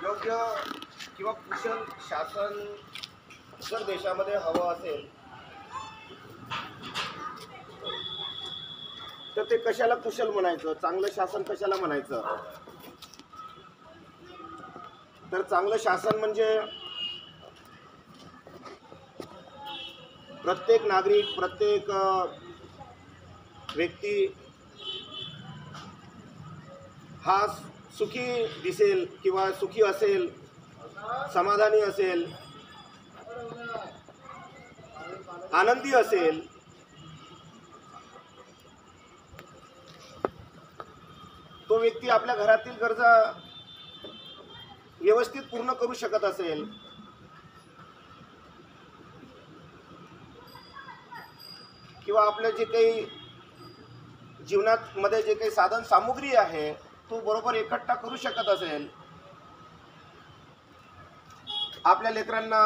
योग्य किंवा कुशल शासन जर देशामध्ये हवं असेल तर ते कशाला कुशल म्हणायचं, चांगलं शासन कशाला म्हणायचं? तर चांगलं शासन म्हणजे प्रत्येक नागरिक, प्रत्येक व्यक्ती हा सुखी दिसेल किंवा सुखी असेल, समाधानी असेल, आनंदी असेल, तो व्यक्ती आपल्या घरातील गरजा व्यवस्थित पूर्ण करू शकत असेल, किंवा आपले जे काही जीवनात मध्ये जे काही साधन सामुग्री आहे तो बरोबर एकट्ठा करू शकत असेल, आपल्या लेकरांना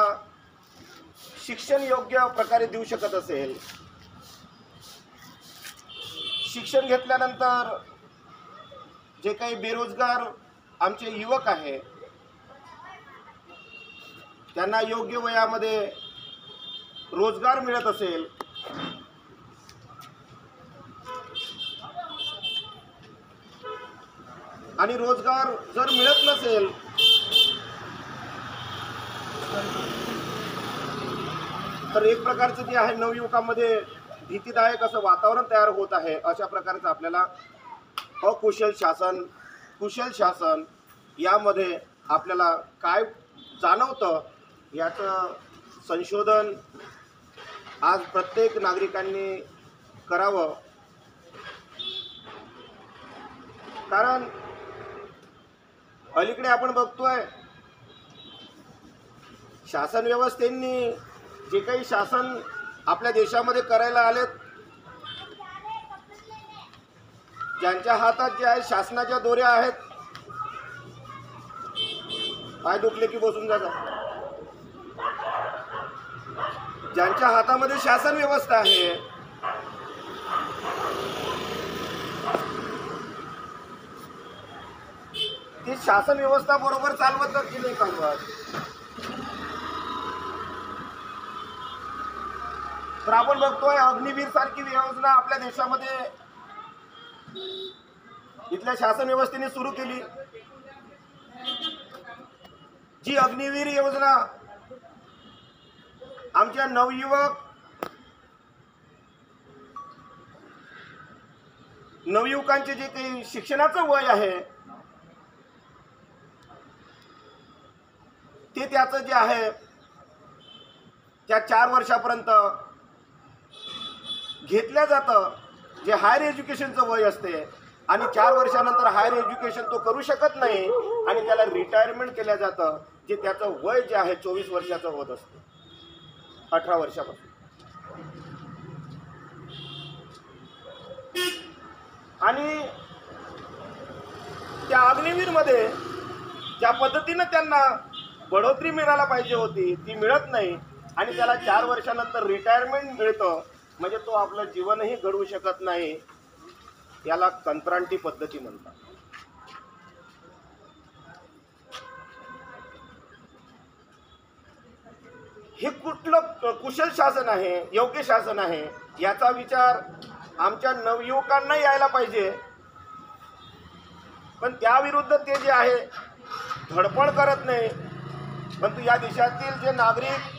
शिक्षण योग्य प्रकारे देऊ शकत असेल, शिक्षण घेतल्यानंतर जे काही बेरोजगार आमचे युवक आहे त्यांना योग्य वयामध्ये रोजगार मिळत असेल, आणि रोजगार जर मिळत नसेल तर एक प्रकारचं जे आहे नवयुवकांमध्ये भीतीदायक असं वातावरण तयार होत आहे. अशा प्रकारचं आपल्याला अकुशल शासन, कुशल शासन यामध्ये आपल्याला काय जाणवतं याचं संशोधन आज प्रत्येक नागरिकांनी करावं. कारण अलीकडे आपण बघतोय शासन व्यवस्थेने जे काही शासन आपल्या देशामध्ये करायला आलेत, ज्यांच्या हातात जे आहे शासनाच्या दोऱ्या आहेत, पाय दुखले की बसून जातात, ज्यांच्या हातामध्ये शासन व्यवस्था आहे ती शासन व्यवस्था बरोबर चालवतात की नाही चालवत? तर आपण बघतोय अग्निवीर सारखी योजना आपल्या देशामध्ये इथल्या शासन व्यवस्थेने सुरू केली. जी अग्निवीर योजना आमच्या नवयुवकांचे जे काही शिक्षणाचं वय आहे ते त्याचं जे आहे त्या 4 वर्षापर्यंत घेतल्या जातं, जे हायर एज्युकेशनचं वय असते, आणि 4 वर्षानंतर हायर एज्युकेशन तो करू शकत नाही आणि त्याला रिटायरमेंट केलं जातं, जे त्याचं वय जे आहे 24 वर्षाचं होत असते, 18 वर्षापासून. आणि त्या अग्निवीरमध्ये ज्या पद्धतीनं त्यांना बढोतरी मिळायला पाहिजे होती ती मिळत नाही, आणि त्याला 4 वर्षानंतर रिटायरमेंट मिळतं, म्हणजे तो आपलं जीवनही घडवू शकत नाही. याला कंत्राटी पद्धती म्हणतात. हे कुठलं कुशल शासन आहे, योग्य शासन आहे, याचा विचार आमच्या नवयुवकांना यायला पाहिजे. पण त्याविरुद्ध ते जे आहे धडपड करत नाही. परंतु या देशातील जे नागरिक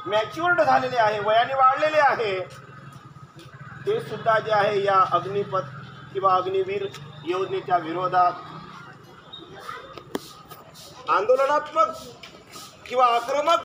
मॅच्युअर्ड झालेले आहे, वयाने वाढलेले आहे, ते सुद्धा जे आहे या अग्निपथ किंवा अग्निवीर योजनेच्या विरोधात आंदोलनात्मक किंवा आक्रमक